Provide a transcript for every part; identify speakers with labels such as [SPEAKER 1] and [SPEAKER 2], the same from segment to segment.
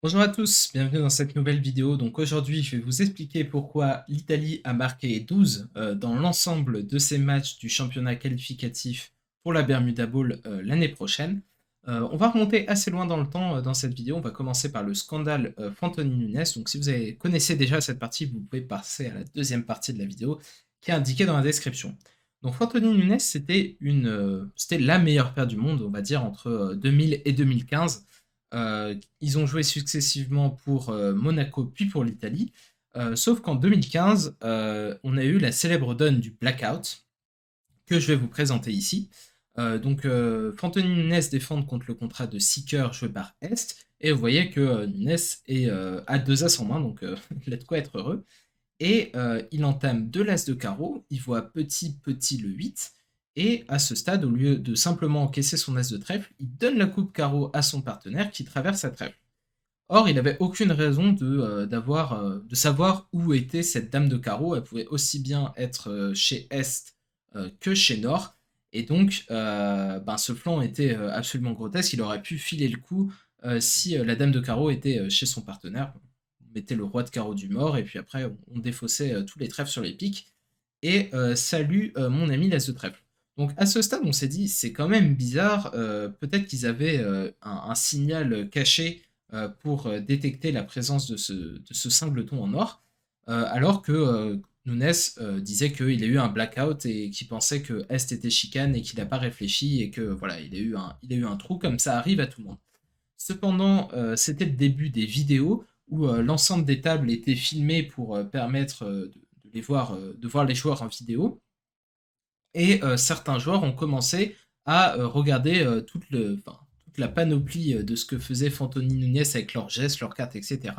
[SPEAKER 1] Bonjour à tous, bienvenue dans cette nouvelle vidéo. Donc aujourd'hui, je vais vous expliquer pourquoi l'Italie a marqué 12 dans l'ensemble de ses matchs du championnat qualificatif pour la Bermuda Bowl l'année prochaine. On va remonter assez loin dans le temps dans cette vidéo. On va commencer par le scandale Fantoni Nunes. Donc si connaissez déjà cette partie, vous pouvez passer à la deuxième partie de la vidéo qui est indiquée dans la description. Donc Fantoni Nunes, c'était la meilleure paire du monde, on va dire, entre 2000 et 2015. Ils ont joué successivement pour Monaco puis pour l'Italie. Sauf qu'en 2015, on a eu la célèbre donne du blackout que je vais vous présenter ici. Fantoni Nunes défend contre le contrat de Seeker joué par Est. Et vous voyez que Nunes est à 2 as en main, donc il a de quoi être heureux. Et il entame 2 l'as de carreau, il voit petit le 8, et à ce stade, au lieu de simplement encaisser son as de trèfle, il donne la coupe carreau à son partenaire qui traverse sa trèfle. Or, il n'avait aucune raison de savoir où était cette dame de carreau. Elle pouvait aussi bien être chez Est que chez Nord. Et donc, ce flanc était absolument grotesque. Il aurait pu filer le coup si la dame de carreau était chez son partenaire. On mettait le roi de carreau du mort, et puis après, on défaussait tous les trèfles sur les piques. Et salut mon ami l'as de trèfle. Donc à ce stade, on s'est dit, c'est quand même bizarre, peut-être qu'ils avaient un signal caché pour détecter la présence de ce singleton en or, alors que Nunes disait qu'il a eu un blackout et qu'il pensait que Est était chicane et qu'il n'a pas réfléchi et que voilà, il a eu un trou comme ça arrive à tout le monde. Cependant, c'était le début des vidéos où l'ensemble des tables était filmé pour permettre de voir les joueurs en vidéo. Et certains joueurs ont commencé à regarder toute la panoplie de ce que faisait Fantoni Nunes avec leurs gestes, leurs cartes, etc.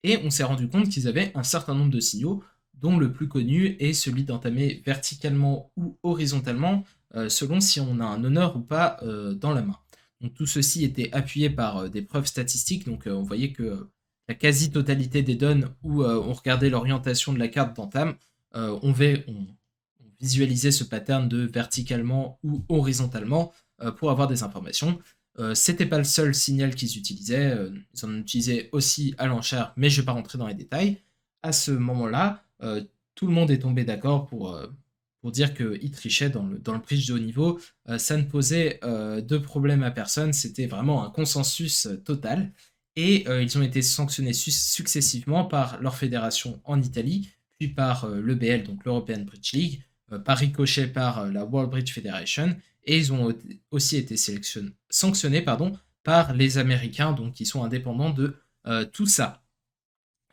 [SPEAKER 1] Et on s'est rendu compte qu'ils avaient un certain nombre de signaux, dont le plus connu est celui d'entamer verticalement ou horizontalement, selon si on a un honneur ou pas dans la main. Donc tout ceci était appuyé par des preuves statistiques, donc on voyait que la quasi-totalité des donnes où on regardait l'orientation de la carte d'entame, on visualiser ce pattern de verticalement ou horizontalement pour avoir des informations. C'était pas le seul signal qu'ils utilisaient, ils en utilisaient aussi à l'enchère, mais je vais pas rentrer dans les détails. À ce moment-là, tout le monde est tombé d'accord pour dire qu'ils trichaient dans le bridge de haut niveau. Ça ne posait de problème à personne, c'était vraiment un consensus total. Et ils ont été sanctionnés successivement par leur fédération en Italie, puis par l'EBL, donc l'European Bridge League, par ricochet par la World Bridge Federation, et ils ont aussi été sanctionnés par les Américains, donc qui sont indépendants de tout ça.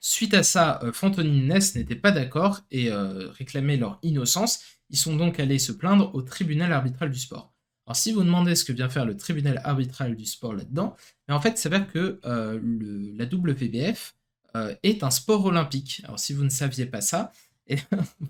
[SPEAKER 1] Suite à ça, Fantoni Nunes n'était pas d'accord et réclamait leur innocence. Ils sont donc allés se plaindre au tribunal arbitral du sport. Alors si vous demandez ce que vient faire le tribunal arbitral du sport là-dedans, mais en fait, il s'avère que la WPBF est un sport olympique. Alors si vous ne saviez pas ça, et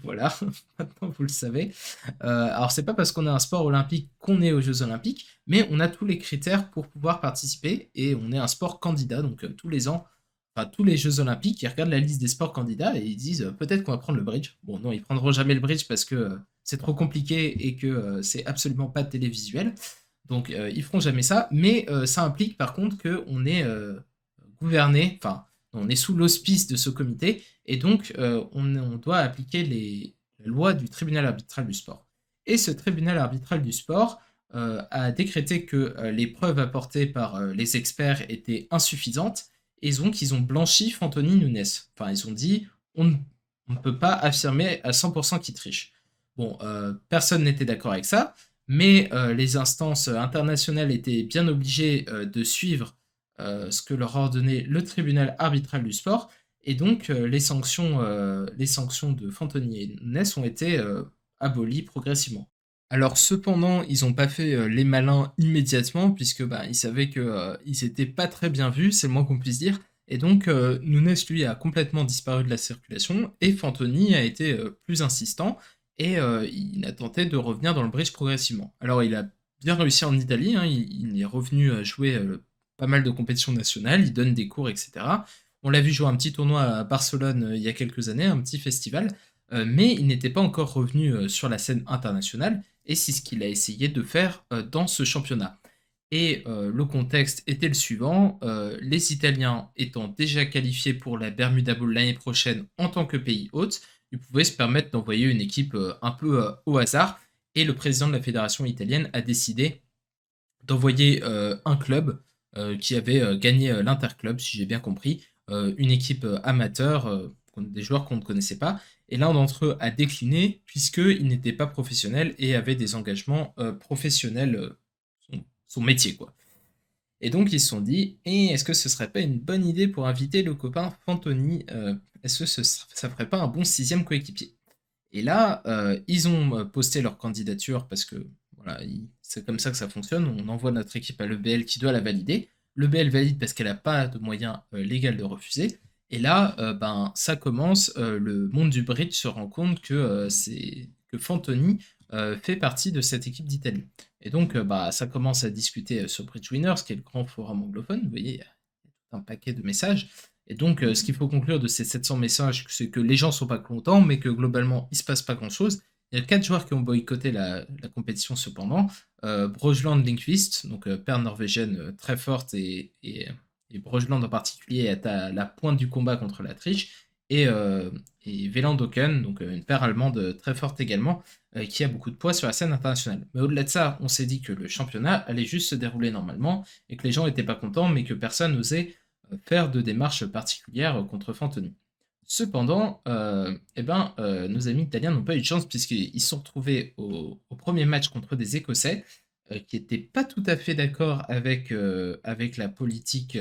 [SPEAKER 1] voilà, maintenant vous le savez. Alors c'est pas parce qu'on est un sport olympique qu'on est aux Jeux olympiques, mais on a tous les critères pour pouvoir participer et on est un sport candidat, donc tous les ans, enfin tous les Jeux olympiques, ils regardent la liste des sports candidats et ils disent peut-être qu'on va prendre le bridge. Bon non, ils prendront jamais le bridge parce que c'est trop compliqué et que c'est absolument pas télévisuel. Donc ils feront jamais ça, mais ça implique par contre qu'on est gouverné, enfin on est sous l'auspice de ce comité et donc on doit appliquer les lois du tribunal arbitral du sport. Et ce tribunal arbitral du sport a décrété que les preuves apportées par les experts étaient insuffisantes et donc ils ont blanchi Fantoni Nunes. Enfin ils ont dit on ne peut pas affirmer à 100% qu'il triche. Bon, personne n'était d'accord avec ça, mais les instances internationales étaient bien obligées de suivre ce que leur ordonnait le tribunal arbitral du sport, et donc les sanctions de Fantoni et Nunes ont été abolies progressivement. Alors cependant, ils n'ont pas fait les malins immédiatement, puisque ils savaient qu'ils n'étaient pas très bien vus, c'est le moins qu'on puisse dire, et donc Nunes, lui, a complètement disparu de la circulation, et Fantoni a été plus insistant, et il a tenté de revenir dans le bridge progressivement. Alors il a bien réussi en Italie, hein, il est revenu jouer pas mal de compétitions nationales, il donne des cours, etc. On l'a vu jouer un petit tournoi à Barcelone il y a quelques années, un petit festival, mais il n'était pas encore revenu sur la scène internationale, et c'est ce qu'il a essayé de faire dans ce championnat. Et le contexte était le suivant, les Italiens étant déjà qualifiés pour la Bermuda Bowl l'année prochaine en tant que pays hôte, ils pouvaient se permettre d'envoyer une équipe un peu au hasard. Et le président de la fédération italienne a décidé d'envoyer un club qui avait gagné l'Interclub, si j'ai bien compris, une équipe amateur, des joueurs qu'on ne connaissait pas. Et l'un d'entre eux a décliné puisqu'il n'était pas professionnel et avait des engagements professionnels, son métier quoi. Et donc ils se sont dit, est-ce que ce serait pas une bonne idée pour inviter le copain Fantoni, est-ce que ça ferait pas un bon sixième coéquipier? Et là, ils ont posté leur candidature parce que voilà, c'est comme ça que ça fonctionne. On envoie notre équipe à l'EBL qui doit la valider. L'EBL valide parce qu'elle n'a pas de moyen légal de refuser. Et là, ben, ça commence. Le monde du bridge se rend compte que Fantoni fait partie de cette équipe d'Italie. Et donc, bah, ça commence à discuter sur Bridge Winners, qui est le grand forum anglophone. Vous voyez, il y a un paquet de messages. Et donc, ce qu'il faut conclure de ces 700 messages, c'est que les gens sont pas contents, mais que globalement, il se passe pas grand-chose. Il y a 4 joueurs qui ont boycotté la compétition cependant. Brojland Lindqvist, donc paire norvégienne très forte, et Brojland en particulier est à la pointe du combat contre la triche. Et Veland Oken, donc une paire allemande très forte également, qui a beaucoup de poids sur la scène internationale. Mais au-delà de ça, on s'est dit que le championnat allait juste se dérouler normalement, et que les gens n'étaient pas contents, mais que personne n'osait faire de démarches particulières contre Fantoni. Cependant, nos amis italiens n'ont pas eu de chance puisqu'ils se sont retrouvés au premier match contre des Écossais qui n'étaient pas tout à fait d'accord avec la politique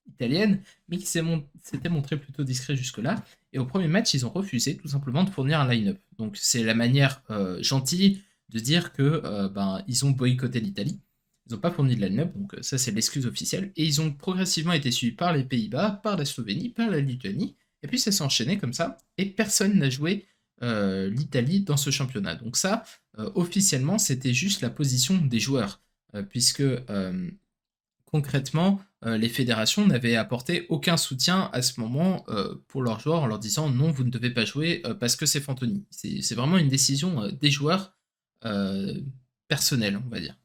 [SPEAKER 1] italienne, mais qui s'étaient montrés plutôt discrets jusque-là. Et au premier match, ils ont refusé tout simplement de fournir un line-up. Donc c'est la manière gentille de dire que ils ont boycotté l'Italie. Ils n'ont pas fourni de line-up, donc ça c'est l'excuse officielle. Et ils ont progressivement été suivis par les Pays-Bas, par la Slovénie, par la Lituanie. Et puis ça s'est enchaîné comme ça. Et personne n'a joué l'Italie dans ce championnat. Donc ça, officiellement, c'était juste la position des joueurs. Puisque concrètement, les fédérations n'avaient apporté aucun soutien à ce moment pour leurs joueurs en leur disant non, vous ne devez pas jouer parce que c'est Fantoni. C'est vraiment une décision des joueurs personnelle, on va dire.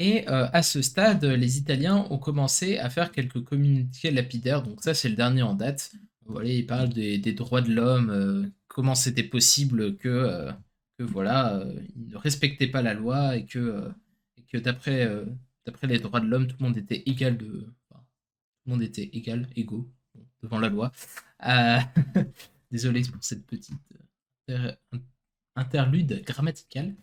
[SPEAKER 1] Et à ce stade, les Italiens ont commencé à faire quelques communiqués lapidaires. Donc ça, c'est le dernier en date. Voilà, ils parlent des droits de l'homme, comment c'était possible que voilà, ils ne respectaient pas la loi et que d'après les droits de l'homme, tout le monde était égal enfin, tout le monde était égal, égaux bon, devant la loi. Euh, Désolé pour cette petite inter- interlude grammaticale.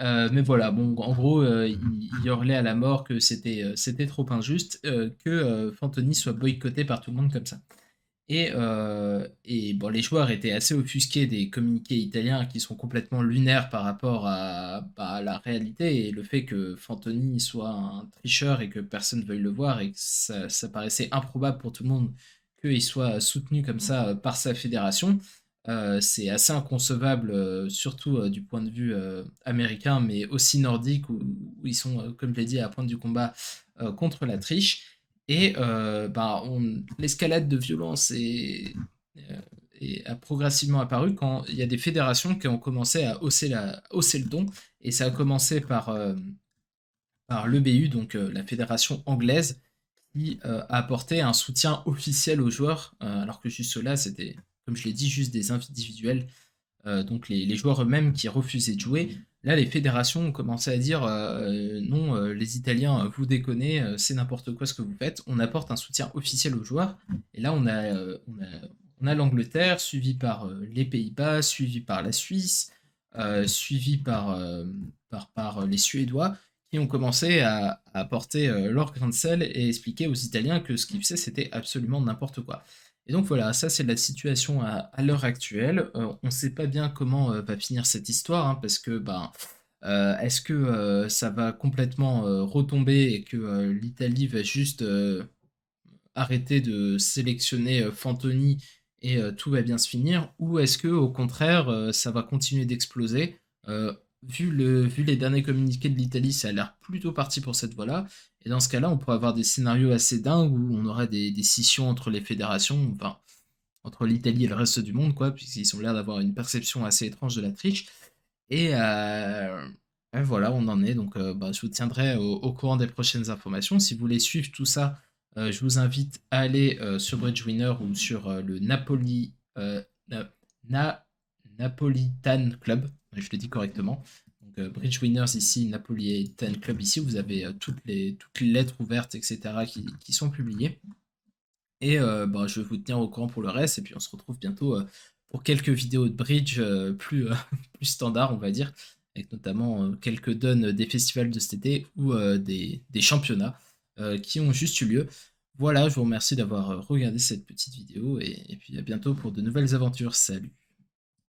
[SPEAKER 1] Mais voilà, bon, en gros, il hurlait à la mort que c'était trop injuste que Fantoni soit boycotté par tout le monde comme ça. Et bon, les joueurs étaient assez offusqués des communiqués italiens qui sont complètement lunaires par rapport à la réalité et le fait que Fantoni soit un tricheur et que personne ne veuille le voir et que ça paraissait improbable pour tout le monde qu'il soit soutenu comme ça par sa fédération. C'est assez inconcevable, surtout du point de vue américain, mais aussi nordique, où ils sont, comme je l'ai dit, à la pointe du combat contre la triche. Et l'escalade de violence a progressivement apparu quand il y a des fédérations qui ont commencé à hausser le ton. Et ça a commencé par l'EBU, donc la fédération anglaise, qui a apporté un soutien officiel aux joueurs, alors que jusque-là, c'était, comme je l'ai dit, juste des individuels, donc les joueurs eux-mêmes qui refusaient de jouer. Là, les fédérations ont commencé à dire non, les Italiens, vous déconnez, c'est n'importe quoi ce que vous faites. On apporte un soutien officiel aux joueurs. Et là, on a l'Angleterre, suivi par les Pays-Bas, suivi par la Suisse, suivi par les Suédois, qui ont commencé à apporter leur grain de sel et expliquer aux Italiens que ce qu'ils faisaient, c'était absolument n'importe quoi. Et donc voilà, ça c'est la situation à l'heure actuelle. On ne sait pas bien comment va finir cette histoire, hein, parce que est-ce que ça va complètement retomber et que l'Italie va juste arrêter de sélectionner Fantoni et tout va bien se finir, ou est-ce que au contraire ça va continuer d'exploser? Vu les derniers communiqués de l'Italie, ça a l'air plutôt parti pour cette voie-là. Et dans ce cas-là, on pourrait avoir des scénarios assez dingues où on aurait des scissions entre les fédérations, enfin, entre l'Italie et le reste du monde, quoi, puisqu'ils ont l'air d'avoir une perception assez étrange de la triche. Et, Ouais, voilà, on en est. Donc, je vous tiendrai au courant des prochaines informations. Si vous voulez suivre tout ça, je vous invite à aller sur Bridgewinner ou sur le Na- Na- Napolitan Club. Je le dis correctement. Donc, Bridge Winners ici, Napolitan Club ici. Vous avez toutes les lettres ouvertes, etc. qui sont publiées. Et je vais vous tenir au courant pour le reste. Et puis, on se retrouve bientôt pour quelques vidéos de bridge plus, plus standard, on va dire, avec notamment quelques dons des festivals de cet été ou des championnats qui ont juste eu lieu. Voilà, je vous remercie d'avoir regardé cette petite vidéo et puis à bientôt pour de nouvelles aventures. Salut!